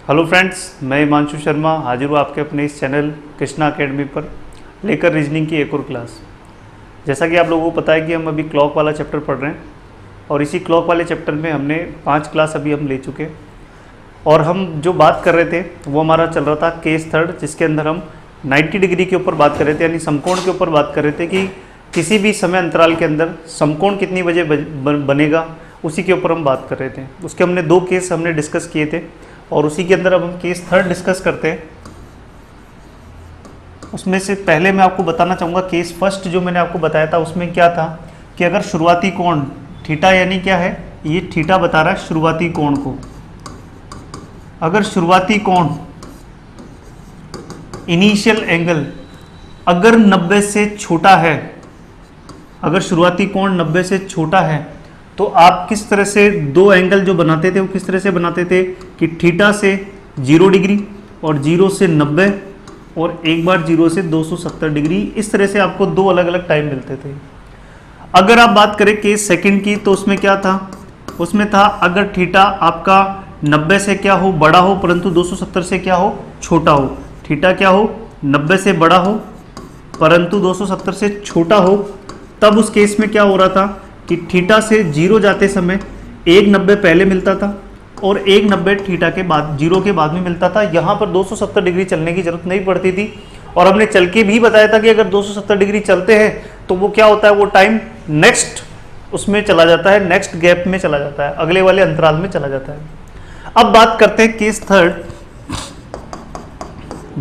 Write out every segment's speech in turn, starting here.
Hello friends, मैं हिमांशु शर्मा हाजिर हूँ आपके अपने इस चैनल कृष्णा एकेडमी पर लेकर रीजनिंग की एक और क्लास। जैसा कि आप लोगों को पता है कि हम अभी क्लॉक वाला चैप्टर पढ़ रहे हैं और इसी क्लॉक वाले चैप्टर में हमने 5 क्लास अभी हम ले चुके हैं। और हम जो बात कर रहे थे वो हमारा चल रहा था केस थर्ड, जिसके अंदर हम 90 डिग्री के ऊपर बात कर रहे थे, यानी समकोण के ऊपर बात कर रहे थे कि किसी भी समय अंतराल के अंदर समकोण कितनी बजे बनेगा, उसी के ऊपर हम बात कर रहे थे। उसके हमने 2 केस हमने डिस्कस किए थे और उसी के अंदर अब हम केस थर्ड डिस्कस करते हैं। उसमें से पहले मैं आपको बताना चाहूँगा केस फर्स्ट जो मैंने आपको बताया था उसमें क्या था कि अगर शुरुआती कोण थीटा, यानी क्या है ये थीटा बता रहा है शुरुआती कोण को, अगर शुरुआती कोण इनिशियल एंगल अगर 90 से छोटा है, अगर शुरुआती कोण 90 से छोटा है तो आप किस तरह से 2 एंगल जो बनाते थे वो किस तरह से बनाते थे कि थीटा से 0 डिग्री और 0 से 90 और एक बार 0 से 270 डिग्री, इस तरह से आपको 2 अलग अलग टाइम मिलते थे। अगर आप बात करें केस सेकंड की तो उसमें क्या था, उसमें था अगर थीटा आपका 90 से क्या हो बड़ा हो परंतु 270 से क्या हो छोटा हो, थीटा क्या हो 90 से बड़ा हो परंतु 270 से छोटा हो, तब उस केस में क्या हो रहा था कि थीटा से 0 जाते समय 190 पहले मिलता था और 190 थीटा के बाद 0 के बाद में मिलता था। यहाँ पर 270 डिग्री चलने की जरूरत नहीं पड़ती थी और हमने चल के भी बताया था कि अगर 270 डिग्री चलते हैं तो वो क्या होता है, वो टाइम नेक्स्ट उसमें चला जाता है, नेक्स्ट गैप में चला जाता है, अगले वाले अंतराल में चला जाता है। अब बात करते हैं केस थर्ड,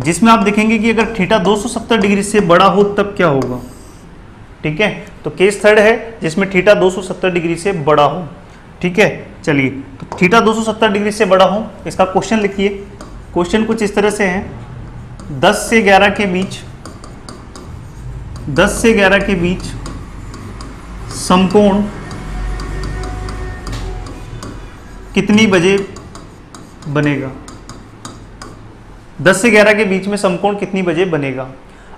जिसमें आप देखेंगे कि अगर थीटा 270 डिग्री से बड़ा हो तब क्या होगा। ठीक है, तो केस थर्ड है जिसमें थीटा 270 डिग्री से बड़ा हो। ठीक है, चलिए तो थीटा 270 डिग्री से बड़ा हो, इसका क्वेश्चन लिखिए। क्वेश्चन कुछ इस तरह से है, 10 से 11 के बीच, 10 से 11 के बीच समकोण कितनी बजे बनेगा। 10 से 11 के बीच में समकोण कितनी बजे बनेगा।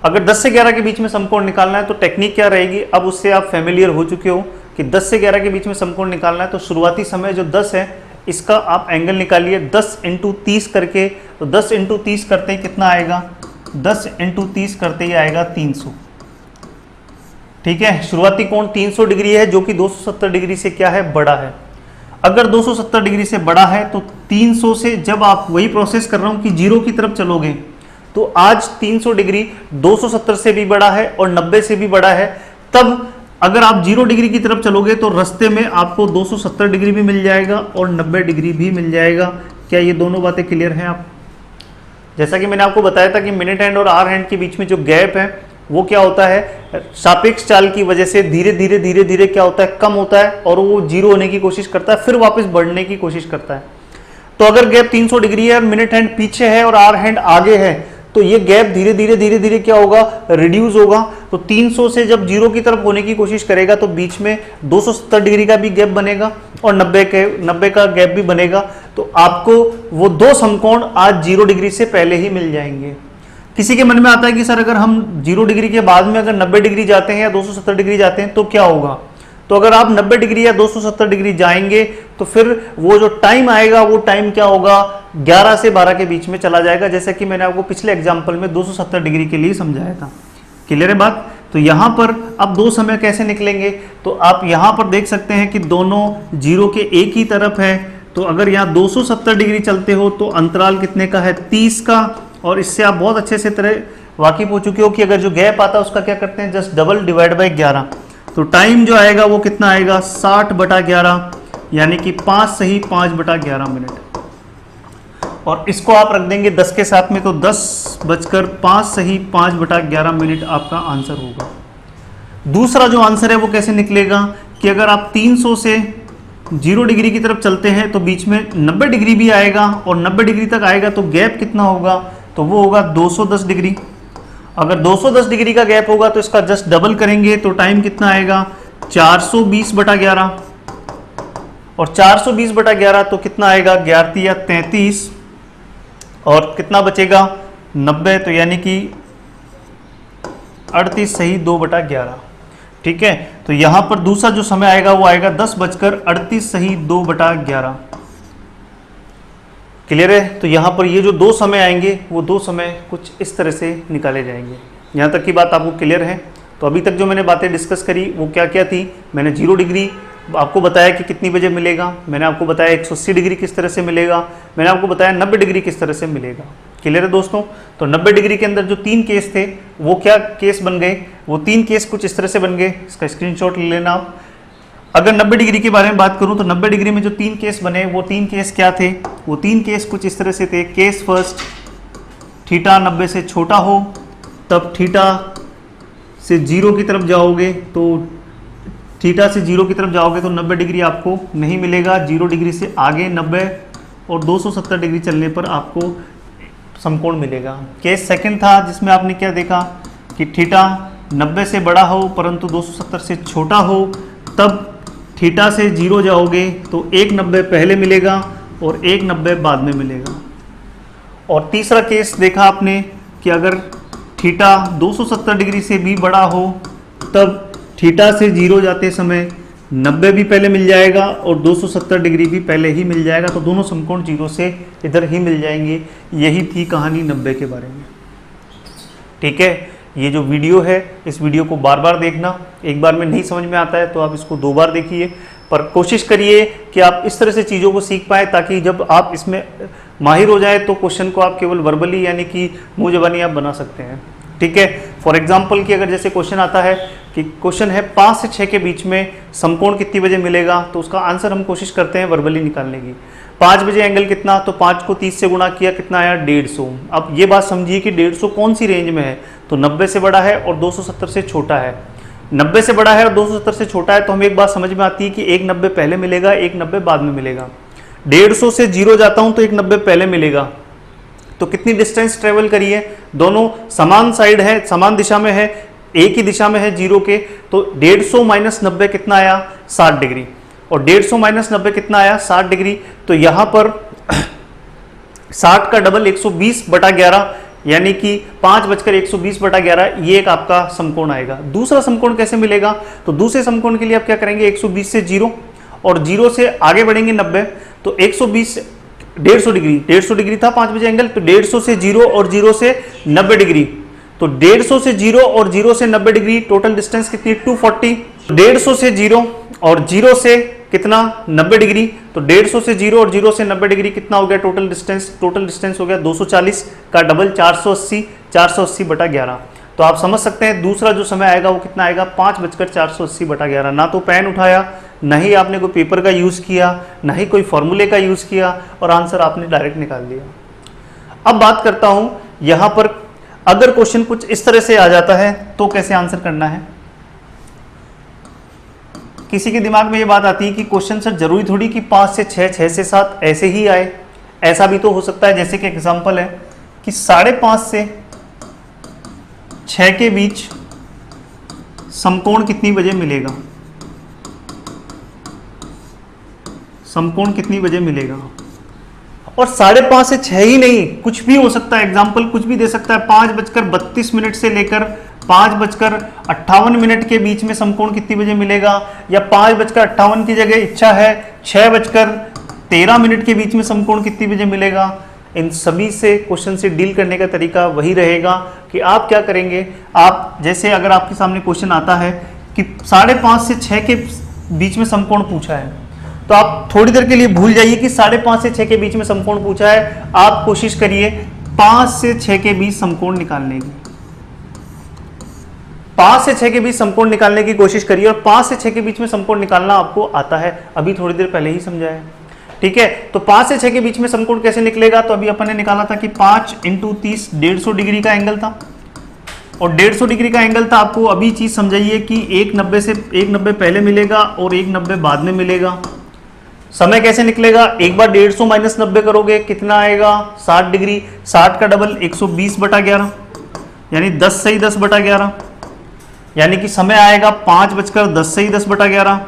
अगर 10 से 11 के बीच में समकोण निकालना है तो टेक्निक क्या रहेगी, अब उससे आप फैमिलियर हो चुके हो कि 10 से 11 के बीच में समकोण निकालना है तो शुरुआती समय जो 10 है इसका आप एंगल निकालिए 10 × 30 करके, तो 10 × 30 करते ही कितना आएगा, 10 × 30 करते ही आएगा 300। ठीक है, शुरुआती कोण 300 डिग्री है जो कि 270 डिग्री से क्या है, बड़ा है। अगर 270 डिग्री से बड़ा है तो 300 से, जब आप वही प्रोसेस कर रहा हूं कि 0 की तरफ चलोगे तो आज 300 डिग्री 270 से भी बड़ा है और 90 से भी बड़ा है, तब अगर आप 0 डिग्री की तरफ चलोगे तो रास्ते में आपको 270 डिग्री भी मिल जाएगा और 90 डिग्री भी मिल जाएगा। क्या ये दोनों बातें क्लियर हैं आप। जैसा कि मैंने आपको बताया था कि मिनट हैंड और आवर हैंड के बीच में जो गैप है वो क्या होता है, सापेक्ष चाल की वजह से धीरे धीरे धीरे धीरे क्या होता है, कम होता है और वो 0 होने की कोशिश करता है, फिर वापस बढ़ने की कोशिश करता है। तो अगर गैप 300 डिग्री है और मिनट हैंड पीछे है और आवर हैंड आगे है तो ये गैप धीरे धीरे धीरे धीरे क्या होगा, रिड्यूस होगा। तो 300 से जब 0 की तरफ होने की कोशिश करेगा तो बीच में 270 डिग्री का भी गैप बनेगा और 90 का गैप भी बनेगा, तो आपको वो 2 समकोण आज 0 डिग्री से पहले ही मिल जाएंगे। किसी के मन में आता है कि सर अगर हम 0 डिग्री के बाद में अगर 90 डिग्री जाते हैं या 270 डिग्री जाते हैं तो क्या होगा। तो अगर आप 90 डिग्री या 270 डिग्री जाएंगे तो फिर वो जो टाइम आएगा वो टाइम क्या होगा, 11 से 12 के बीच में चला जाएगा, जैसे कि मैंने आपको पिछले एग्जाम्पल में 270 डिग्री के लिए समझाया था। क्लियर है बात। तो यहाँ पर अब 2 समय कैसे निकलेंगे, तो आप यहाँ पर देख सकते हैं कि दोनों 0 के एक ही तरफ है। तो अगर यहाँ 270 डिग्री चलते हो तो अंतराल कितने का है, 30 का, और इससे आप बहुत अच्छे से तरह वाकिफ हो चुके हो कि अगर जो गैप आता है उसका क्या करते हैं, जस्ट डबल डिवाइड बाई 11। तो टाइम जो आएगा वो कितना आएगा, 60/11, यानी कि 5 सही 5/11 मिनट। और इसको आप रख देंगे 10 के साथ में तो 10:05 सही 5/11 मिनट आपका आंसर होगा। दूसरा जो आंसर है वो कैसे निकलेगा कि अगर आप 300 से 0 डिग्री की तरफ चलते हैं तो बीच में 90 डिग्री भी आएगा और 90 डिग्री तक आएगा तो गैप कितना होगा, तो वो होगा 210 डिग्री। अगर 210 डिग्री का गैप होगा तो इसका जस्ट डबल करेंगे तो टाइम कितना आएगा, 420/11, और 420/11 तो कितना आएगा, 11 या 33, और कितना बचेगा 90, तो यानी कि 38 सही 2/11। ठीक है, तो यहां पर दूसरा जो समय आएगा वो आएगा 10:38 सही 2/11। क्लियर है? तो यहाँ पर ये जो दो समय आएंगे वो दो समय कुछ इस तरह से निकाले जाएंगे। यहाँ तक की बात आपको क्लियर है? तो अभी तक जो मैंने बातें डिस्कस करी वो क्या क्या थी? मैंने 0 डिग्री आपको बताया कि कितनी बजे मिलेगा, मैंने आपको बताया 180 डिग्री किस तरह से मिलेगा, मैंने आपको बताया 90 डिग्री किस तरह से मिलेगा। क्लियर है दोस्तों? तो 90 डिग्री के अंदर जो 3 केस थे वो क्या केस बन गए? वो 3 केस कुछ इस तरह से बन गए, इसका स्क्रीनशॉट ले लेना आप। अगर 90 डिग्री के बारे में बात करूं तो 90 डिग्री में जो 3 केस बने वो 3 केस क्या थे? वो 3 केस कुछ इस तरह से थे। केस फर्स्ट, थीटा 90 से छोटा हो तब थीटा से 0 की तरफ जाओगे तो थीटा से 0 की तरफ जाओगे तो 90 डिग्री आपको नहीं मिलेगा। 0 डिग्री से आगे 90 और 270 डिग्री चलने पर आपको समकोण मिलेगा। केस सेकंड था जिसमें आपने क्या देखा कि थीटा 90 से बड़ा हो परंतु 270 से छोटा हो, तब थीटा से 0 जाओगे तो 190 पहले मिलेगा और 190 बाद में मिलेगा। और तीसरा केस देखा आपने कि अगर थीटा 270 डिग्री से भी बड़ा हो तब थीटा से 0 जाते समय 90 भी पहले मिल जाएगा और 270 डिग्री भी पहले ही मिल जाएगा, तो दोनों समकोण 0 से इधर ही मिल जाएंगे। यही थी कहानी 90 के बारे में। ठीक है, ये जो वीडियो है इस वीडियो को बार बार देखना, एक बार में नहीं समझ में आता है तो आप इसको 2 बार देखिए, पर कोशिश करिए कि आप इस तरह से चीज़ों को सीख पाए ताकि जब आप इसमें माहिर हो जाए तो क्वेश्चन को आप केवल वर्बली यानी कि मुंह ज़बानी आप बना सकते हैं। ठीक है, फॉर एग्जाम्पल कि अगर जैसे क्वेश्चन आता है कि क्वेश्चन है 5 से 6 के बीच में समकोण कितनी बजे मिलेगा, तो उसका आंसर हम कोशिश करते हैं वर्बली निकालने की। 5 बजे एंगल कितना, तो 5 को 30 से गुणा किया, कितना आया 150। अब ये बात समझिए कि 150 कौन सी रेंज में है, तो 90 से बड़ा है और 270 से छोटा है। 90 से बड़ा है और 270 से छोटा है तो हमें एक बात समझ में आती है कि 190 पहले मिलेगा, 190 बाद में मिलेगा। 150 से 0 जाता हूं तो 190 पहले मिलेगा। तो कितनी डिस्टेंस ट्रेवल करी है? दोनों समान साइड है, समान दिशा में है, एक ही दिशा में है 0 के, तो 150 माइनस 90 कितना आया 60 डिग्री, और 150 माइनस 90 कितना आया 60 डिग्री। तो यहां पर 60 का डबल 120/11 यानी कि 5:120/11 ये एक आपका समकोण आएगा। दूसरा समकोण कैसे मिलेगा? तो दूसरे समकोण के लिए आप क्या करेंगे, 120 से 0 और 0 से आगे बढ़ेंगे 90, तो 120 150 डिग्री, 150 डिग्री था 5 बजे एंगल, तो 150 से 0 और 0 से 90 डिग्री, तो 150 से 0 और 0 से 90 डिग्री टोटल डिस्टेंस कितनी 240। 150 से 0 और 0 से कितना 90 डिग्री, तो 150 से 0 और 0 से 90 डिग्री कितना हो गया टोटल डिस्टेंस हो गया 240 का डबल 480, 480/11। तो आप समझ सकते हैं दूसरा जो समय आएगा वो कितना आएगा 5:480/11। ना तो पेन उठाया, ना ही आपने कोई पेपर का यूज़ किया, ना ही कोई फॉर्मूले का यूज़ किया और आंसर आपने डायरेक्ट निकाल दिया। अब बात करता हूं यहां पर अगर क्वेश्चन कुछ इस तरह से आ जाता है तो कैसे आंसर करना है। किसी के दिमाग में ये बात आती है कि क्वेश्चन सर जरूरी थोड़ी कि 5 से 6, 6 से 7 ऐसे ही आए, ऐसा भी तो हो सकता है। जैसे कि एग्जांपल है कि 5:30 से 6 के बीच समकोण कितनी बजे मिलेगा, समकोण कितनी बजे मिलेगा। और 5:30 से 6 ही नहीं, कुछ भी हो सकता है, एग्जाम्पल कुछ भी दे सकता है। 5:32 से लेकर 5:58 के बीच में समकोण कितनी बजे मिलेगा, या 5:58 की जगह इच्छा है 6:13 के बीच में समकोण कितनी बजे मिलेगा। इन सभी से क्वेश्चन से डील करने का तरीका वही रहेगा कि आप क्या करेंगे। आप जैसे अगर आपके सामने क्वेश्चन आता है कि 5:30 से 6 के बीच में समकोण पूछा है, तो आप थोड़ी देर के लिए भूल जाइए कि 5:30 से 6 के बीच में समकोण पूछा है। आप कोशिश करिए 5 से 6 के बीच समकोण निकालने की, 5 से 6 के बीच समकोण निकालने की कोशिश करिए। और 5 से 6 के बीच में समकोण निकालना आपको आता है, अभी थोड़ी देर पहले ही समझाया। ठीक है, तो 5 से 6 के बीच में समकोण कैसे निकलेगा, तो अभी अपन ने निकाला था कि 5 × 30 150 डिग्री का एंगल था, और 150 डिग्री का एंगल था। आपको अभी चीज समझाइए कि 190 पहले मिलेगा और 190 बाद में मिलेगा। समय कैसे निकलेगा, एक बार 150 माइनस 90 करोगे कितना आएगा 60 डिग्री, 60 का डबल 120/11 यानी 10 से ही 10/11, यानी कि समय आएगा 5:10 से ही 10/11।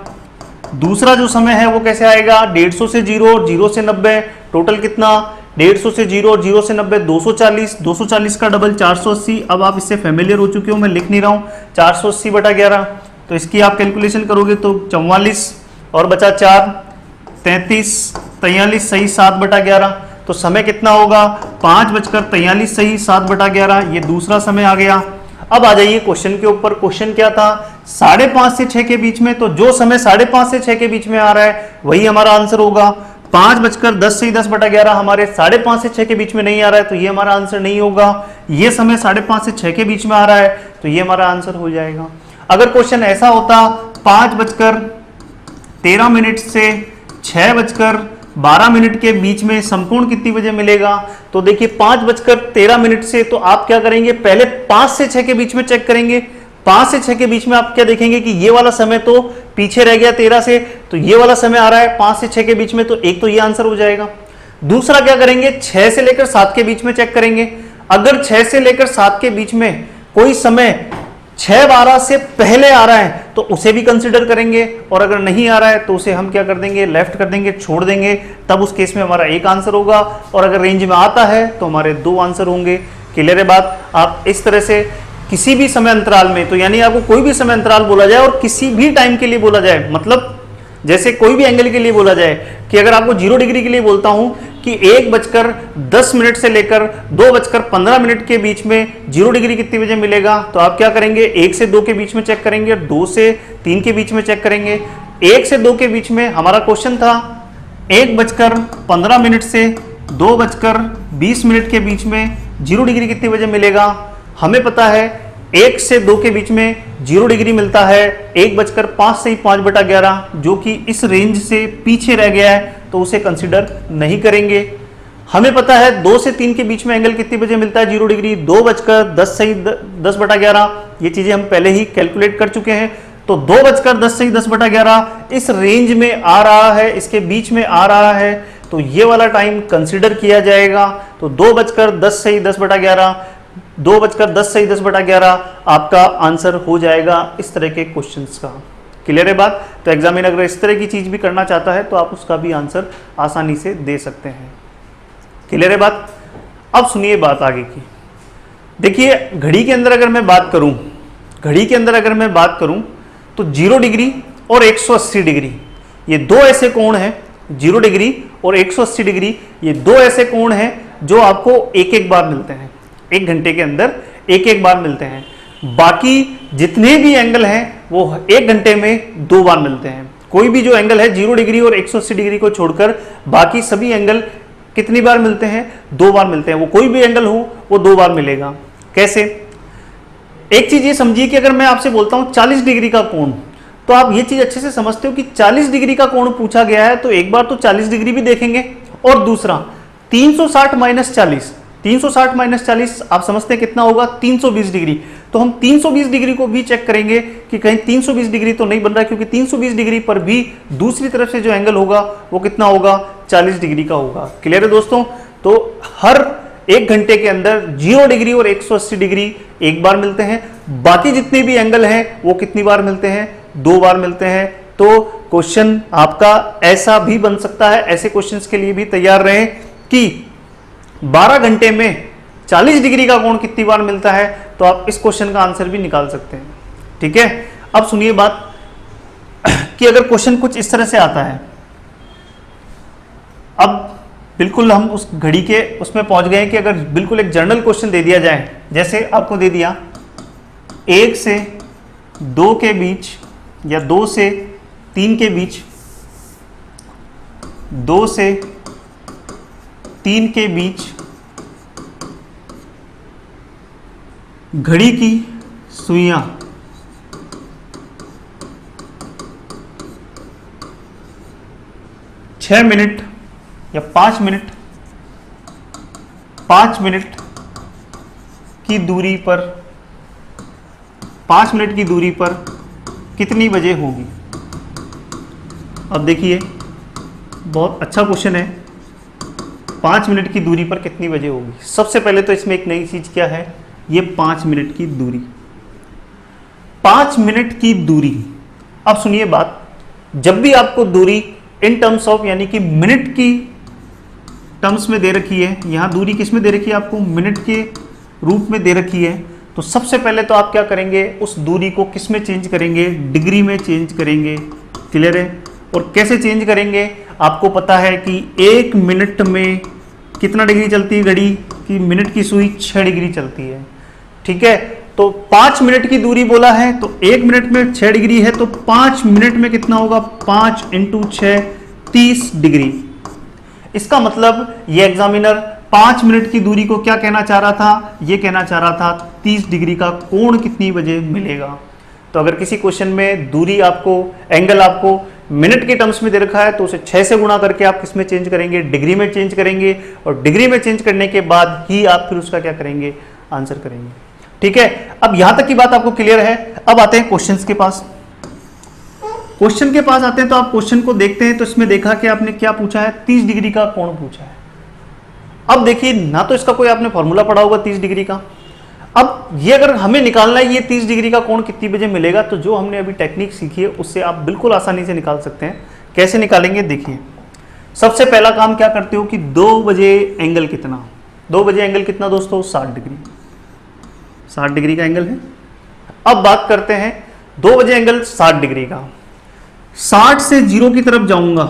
दूसरा जो समय है वो कैसे आएगा, 150 से 0 और 0 से 90 टोटल कितना, 150 से 0 और 0 से 90 240, 240 का डबल 480। अब आप इससे फैमिलियर हो चुके हो, मैं लिख नहीं रहा हूँ, 480/11। तो इसकी आप कैलकुलेशन करोगे तो 44 और बचा 4 33 43 सही 7/11। तो तो समय कितना होगा 5:43 सही 7/11, ये दूसरा समय आ गया। अब आ जाइए क्वेश्चन के ऊपर। क्वेश्चन क्या था 5:30 से 6 के बीच में, तो जो समय 5:30 से 6 के बीच में आ रहा है वही हमारा आंसर होगा। 5:10 से 10/11 हमारे 5:30 से 6 के बीच में नहीं आ रहा है, तो ये हमारा आंसर नहीं होगा। ये समय 5:30 से 6 के बीच में आ रहा है, तो ये हमारा आंसर हो जाएगा। अगर क्वेश्चन ऐसा होता 5:13 से 6:12 के बीच में समकोण कितनी बजे मिलेगा, तो देखिए 5:13 से तो आप क्या करेंगे, पहले 5 से 6 के बीच में चेक करेंगे। 5 से 6 के बीच में आप क्या देखेंगे कि ये वाला समय तो पीछे रह गया 13 से, तो ये वाला समय आ रहा है 5 से 6 के बीच में, तो एक तो ये आंसर हो जाएगा। दूसरा क्या करेंगे 6 से लेकर 7 के बीच में चेक करेंगे। अगर 6 से लेकर 7 के बीच में कोई समय 6:12 से पहले आ रहा है तो उसे भी कंसिडर करेंगे, और अगर नहीं आ रहा है तो उसे हम क्या कर देंगे, लेफ्ट कर देंगे, छोड़ देंगे। तब उस केस में हमारा एक आंसर होगा, और अगर रेंज में आता है तो हमारे 2 आंसर होंगे। क्लियर है बात। आप इस तरह से किसी भी समय अंतराल में, तो यानी आपको कोई भी समय अंतराल बोला जाए और किसी भी टाइम के लिए बोला जाए, मतलब जैसे कोई भी एंगल के लिए बोला जाए कि अगर आपको 0 डिग्री के लिए बोलता हूं कि 1:10 से लेकर 2:15 के बीच में 0 डिग्री कितनी बजे मिलेगा, तो आप क्या करेंगे 1 से 2 के बीच में चेक करेंगे, 2 से 3 के बीच में चेक करेंगे। 1 से 2 के बीच में हमारा क्वेश्चन था 1:15 से 2:20 के बीच में 0 डिग्री कितनी बजे मिलेगा। हमें पता है 1 से 2 के बीच में 0 डिग्री मिलता है 1:05 से 5/11, जो कि इस रेंज से पीछे रह गया है, तो उसे कंसिडर नहीं करेंगे। हमें पता है 2 से 3 के बीच में एंगल कितनी बजे मिलता है 0 डिग्री, 2:10 से 10/11, ये चीजें हम पहले ही कैलकुलेट कर चुके हैं। तो 2:10 से 10/11 इस रेंज में आ रहा है, इसके बीच में आ रहा है, तो ये वाला टाइम कंसिडर किया जाएगा। तो 2:10 से 10/11, 2:10 से 10/11 आपका आंसर हो जाएगा इस तरह के क्वेश्चंस का। क्लियर है बात। तो एग्जामिनर अगर इस तरह की चीज भी करना चाहता है तो आप उसका भी आंसर आसानी से दे सकते हैं। क्लियर है बात। अब सुनिए बात आगे की। देखिए घड़ी के अंदर अगर मैं बात करूं, घड़ी के अंदर अगर मैं बात करूं तो 0 डिग्री और 180 डिग्री ये दो ऐसे कोण हैं, 0 डिग्री और 180 डिग्री ये दो ऐसे कोण हैं जो आपको एक एक बार मिलते हैं, 1 घंटे के अंदर एक एक बार मिलते हैं। बाकी जितने भी एंगल हैं वो 1 घंटे में 2 बार मिलते हैं। कोई भी जो एंगल है 0 डिग्री और 180 डिग्री को छोड़कर बाकी सभी एंगल कितनी बार मिलते हैं, 2 बार मिलते हैं। वो कोई भी एंगल हो वो 2 बार मिलेगा। कैसे? एक चीज ये समझिए कि अगर मैं आपसे बोलता हूं 40 डिग्री का कोण, तो आप ये चीज अच्छे से समझते हो कि 40 डिग्री का कोण पूछा गया है, तो एक बार तो 40 डिग्री भी देखेंगे, और दूसरा 360 माइनस 40, 360 माइनस 40 आप समझते हैं कितना होगा, 320 डिग्री। तो हम 320 डिग्री को भी चेक करेंगे कि कहीं 320 डिग्री तो नहीं बन रहा, क्योंकि 320 डिग्री पर भी दूसरी तरफ से जो एंगल होगा वो कितना होगा, 40 डिग्री का होगा। क्लियर है दोस्तों। तो हर 1 घंटे के अंदर 0 डिग्री और 180 डिग्री एक बार मिलते हैं, बाकी जितने भी एंगल हैं वो कितनी बार मिलते हैं, 2 बार मिलते हैं। तो क्वेश्चन आपका ऐसा भी बन सकता है, ऐसे क्वेश्चंस के लिए भी तैयार रहें कि 12 घंटे में 40 डिग्री का कोण कितनी बार मिलता है, तो आप इस क्वेश्चन का आंसर भी निकाल सकते हैं। ठीक है। अब सुनिए बात कि अगर क्वेश्चन कुछ इस तरह से आता है, अब बिल्कुल हम उस घड़ी के उसमें पहुंच गए कि अगर बिल्कुल एक जनरल क्वेश्चन दे दिया जाए, जैसे आपको दे दिया 1 से 2 के बीच या 2 से 3 के बीच, 2 से 3 के बीच घड़ी की सुइयां 6 मिनट या 5 मिनट, 5 मिनट की दूरी पर, 5 मिनट की दूरी पर कितनी बजे होगी। अब देखिए बहुत अच्छा क्वेश्चन है, 5 मिनट की दूरी पर कितनी बजे होगी। सबसे पहले तो इसमें एक नई चीज क्या है, ये 5 मिनट की दूरी, 5 मिनट की दूरी। अब सुनिए बात, जब भी आपको दूरी इन टर्म्स ऑफ यानी कि मिनट की टर्म्स में दे रखी है, यहां दूरी किस में दे रखी है, आपको मिनट के रूप में दे रखी है, तो सबसे पहले तो आप क्या करेंगे, उस दूरी को किस में चेंज करेंगे, डिग्री में चेंज करेंगे। क्लियर है। और कैसे चेंज करेंगे, आपको पता है कि 1 मिनट में कितना डिग्री चलती है घड़ी की, मिनट की सुई 6 डिग्री चलती है। ठीक है, तो 5 मिनट की दूरी बोला है, तो 1 मिनट में 6 डिग्री है, तो 5 मिनट में कितना होगा, 5 × 6 30 डिग्री। इसका मतलब ये एग्जामिनर 5 मिनट की दूरी को क्या कहना चाह रहा था, ये कहना चाह रहा था 30 डिग्री का कोण कितनी बजे मिलेगा। तो अगर किसी क्वेश्चन में दूरी आपको, एंगल आपको मिनट के टर्म्स में दे रखा है तो उसे 6 से गुणा करके आप किस में चेंज करेंगे, डिग्री में चेंज करेंगे, और डिग्री में चेंज करने के बाद ही आप फिर उसका क्या करेंगे, आंसर करेंगे। ठीक है, अब यहां तक की बात आपको क्लियर है। अब आते हैं क्वेश्चंस के पास। क्वेश्चन के पास आते हैं तो आप क्वेश्चन को देखते हैं, तो इसमें देखा कि आपने क्या पूछा है, 30 डिग्री का कोण पूछा है। अब देखिए, ना तो इसका कोई आपने फॉर्मूला पढ़ा होगा 30 डिग्री का। अब ये अगर हमें निकालना है ये 30 डिग्री का कोण कितनी बजे मिलेगा, तो जो हमने अभी टेक्निक सीखी है उससे आप बिल्कुल आसानी से निकाल सकते हैं। कैसे निकालेंगे, देखिए सबसे पहला काम क्या करते हो कि 2 बजे एंगल कितना, 2 बजे एंगल कितना दोस्तों, 60 डिग्री, 60 डिग्री का एंगल है। अब बात करते हैं 2 बजे एंगल 60 डिग्री का, 60 से 0 की तरफ जाऊंगा,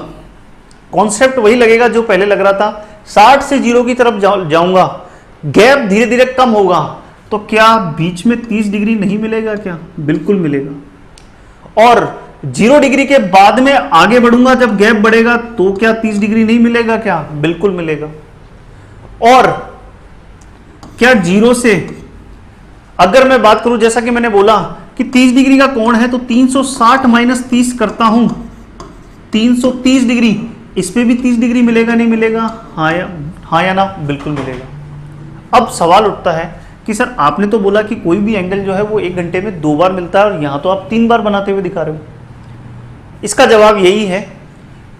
कॉन्सेप्ट वही लगेगा जो पहले लग रहा था, 60 से 0 की तरफ जाऊंगा, गैप धीरे धीरे कम होगा, तो क्या बीच में 30 डिग्री नहीं मिलेगा क्या, बिल्कुल मिलेगा। और 0 डिग्री के बाद में आगे बढ़ूंगा, जब गैप बढ़ेगा तो क्या 30 डिग्री नहीं मिलेगा क्या, बिल्कुल मिलेगा। और क्या 0 से अगर मैं बात करूं, जैसा कि मैंने बोला कि 30 डिग्री का कोण है, तो 360 माइनस 30 करता हूं, 330 डिग्री, इस पे भी 30 डिग्री मिलेगा नहीं मिलेगा, हाँ या ना, बिल्कुल मिलेगा। अब सवाल उठता है कि सर आपने तो बोला कि कोई भी एंगल जो है वो 1 घंटे में 2 बार मिलता है, और यहां तो आप 3 बार बनाते हुए दिखा रहे हो। इसका जवाब यही है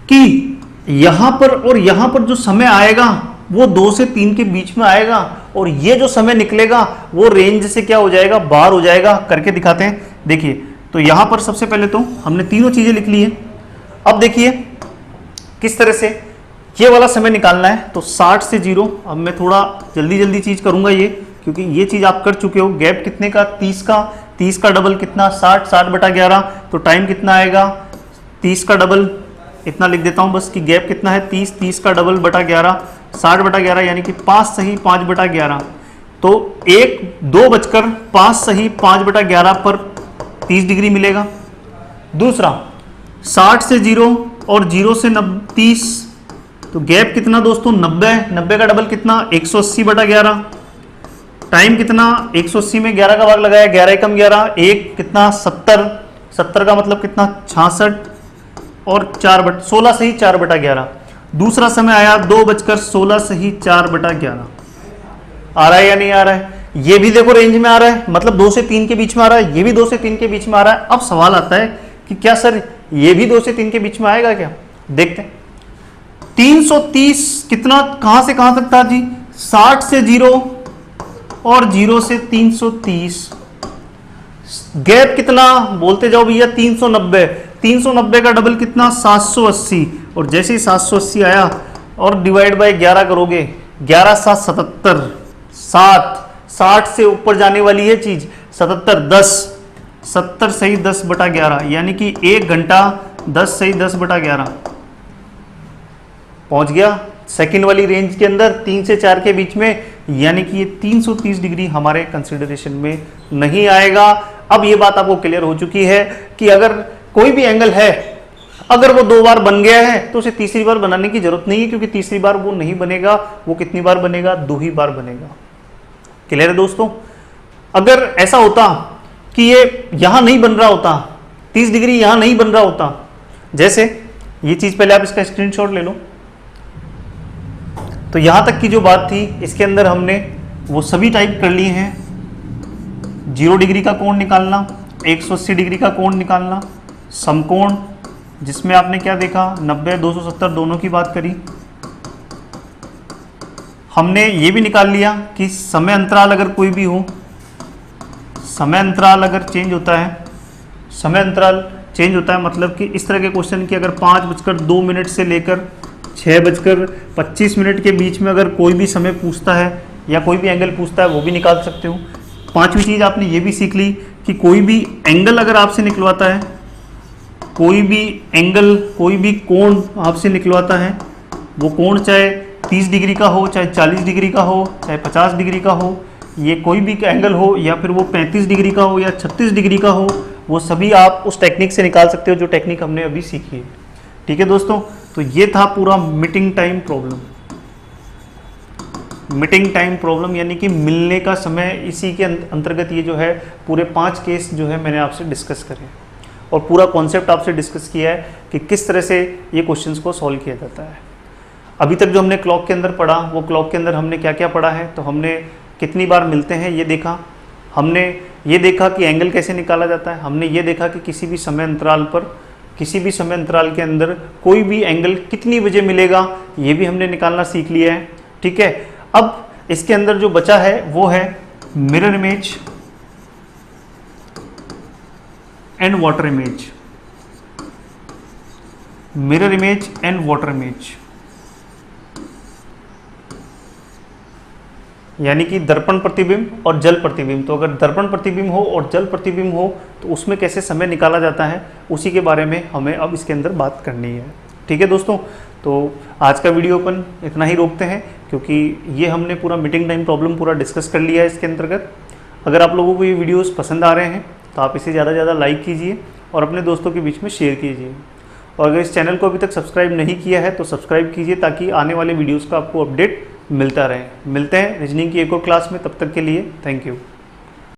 कि यहां पर और यहां पर जो समय आएगा वो 2 से 3 के बीच में आएगा, और ये जो समय निकलेगा वो रेंज से क्या हो जाएगा, बाहर हो जाएगा। करके दिखाते हैं, देखिए। तो यहां पर सबसे पहले तो हमने तीनों चीजें लिख ली है। अब देखिए किस तरह से ये वाला समय निकालना है, तो 60 से 0। अब मैं थोड़ा जल्दी जल्दी चीज करूंगा ये, क्योंकि ये चीज आप कर चुके हो। गैप कितने का, 30 का, 30 का डबल कितना, 60, 60/11, तो टाइम कितना आएगा, 30 का डबल, इतना लिख देता हूं बस कि गैप कितना है 30, 30 का डबल बटा 11, 60/11, यानी कि 5 सही 5/11, तो 2 बजकर 5 सही 5/11 पर 30 डिग्री मिलेगा। दूसरा 60 से 0 और 0 से 30, तो गैप कितना दोस्तों, 90, 90 का डबल कितना, 180/11, टाइम कितना, 180 में 11 का भाग लगाया, 11 एकम 11, 1 कितना, 70, 70 का मतलब कितना, 66, और 16 सही 4/11। दूसरा समय आया 2 बजकर 16 सही 4/11। आ रहा है या नहीं आ रहा है, ये भी देखो रेंज में आ रहा है, मतलब 2 से 3 के बीच में आ रहा है, ये भी 2 से 3 के बीच में आ रहा है। अब सवाल आता है कि क्या सर ये भी 2 से 3 के बीच में आएगा क्या, देखते हैं। 330 कितना, कहां से कहां तक था जी, 60 से 0 और 0 से 330, गैप कितना बोलते जाओ भैया, 390, 390 का डबल कितना, 780, और जैसे ही 780 आया और डिवाइड बाय 11 करोगे, 11 7 77, 7 60 से ऊपर जाने वाली है चीज, 77 10, 70 सही 10/11, यानी कि 1 घंटा 10 सही 10/11 पहुंच गया सेकंड वाली रेंज के अंदर, 3 से 4 के बीच में, यानी कि ये 330 डिग्री हमारे कंसिडरेशन में नहीं आएगा। अब ये बात आपको क्लियर हो चुकी है कि अगर कोई भी एंगल है, अगर वो 2 बार बन गया है तो उसे तीसरी बार बनाने की जरूरत नहीं है, क्योंकि तीसरी बार वो नहीं बनेगा। वो कितनी बार बनेगा, 2 ही बार बनेगा। क्लियर है दोस्तों। अगर ऐसा होता कि ये यहां नहीं बन रहा होता, 30 डिग्री यहां नहीं बन रहा होता, जैसे ये चीज, पहले आप इसका स्क्रीनशॉट ले लो। तो यहां तक की जो बात थी इसके अंदर हमने वो सभी टाइप कर लिए हैं। 0 डिग्री का कोण निकालना, 180 डिग्री का कोण निकालना, समकोण जिसमें आपने क्या देखा, 90 270 दोनों की बात करी। हमने ये भी निकाल लिया कि समय अंतराल अगर कोई भी हो, समय अंतराल अगर चेंज होता है, समय अंतराल चेंज होता है मतलब कि इस तरह के क्वेश्चन की अगर 5:02 से लेकर 6:25 के बीच में अगर कोई भी समय पूछता है या कोई भी एंगल पूछता है, वो भी निकाल सकते हो। 5वीं चीज़ आपने ये भी सीख ली कि कोई भी एंगल अगर आपसे निकलवाता है, कोई भी एंगल, कोई भी कोण आपसे निकलवाता है, वो कोण चाहे 30 डिग्री का हो, चाहे 40 डिग्री का हो, चाहे 50 डिग्री का हो, ये कोई भी एंगल हो, या फिर वो 35 डिग्री का हो या 36 डिग्री का हो, वो सभी आप उस टेक्निक से निकाल सकते हो जो टेक्निक हमने अभी सीखी है। ठीक है दोस्तों, तो ये था पूरा meeting time problem. Meeting time problem यानी कि मिलने का समय, इसी के अंतर्गत ये जो है पूरे 5 केस जो है मैंने आपसे डिस्कस करे और पूरा कॉन्सेप्ट आपसे डिस्कस किया है कि किस तरह से ये क्वेश्चंस को सॉल्व किया जाता है। अभी तक जो हमने क्लॉक के अंदर पढ़ा, वो क्लॉक के अंदर हमने क्या क्या पढ़ा है, तो हमने कितनी बार मिलते हैं ये देखा, हमने ये देखा कि एंगल कैसे निकाला जाता है, हमने ये देखा कि किसी भी समय अंतराल पर, किसी भी समय अंतराल के अंदर कोई भी एंगल कितनी बजे मिलेगा, ये भी हमने निकालना सीख लिया है। ठीक है, अब इसके अंदर जो बचा है वो है mirror image and water image, mirror image and water image, यानी कि दर्पण प्रतिबिंब और जल प्रतिबिंब। तो अगर दर्पण प्रतिबिंब हो और जल प्रतिबिंब हो तो उसमें कैसे समय निकाला जाता है, उसी के बारे में हमें अब इसके अंदर बात करनी है। ठीक है दोस्तों, तो आज का वीडियो अपन इतना ही रोकते हैं, क्योंकि ये हमने पूरा मीटिंग टाइम प्रॉब्लम पूरा डिस्कस कर लिया है इसके अंतर्गत। अगर आप लोगों को ये वीडियोस पसंद आ रहे हैं तो आप इसे ज़्यादा से ज़्यादा लाइक कीजिए और अपने दोस्तों के बीच में शेयर कीजिए। और अगर इस चैनल को अभी तक सब्सक्राइब नहीं किया है तो सब्सक्राइब कीजिए, ताकि आने वाले वीडियोज़ का आपको अपडेट मिलता रहे। मिलते हैं रीजनिंग की एक और क्लास में, तब तक के लिए थैंक यू।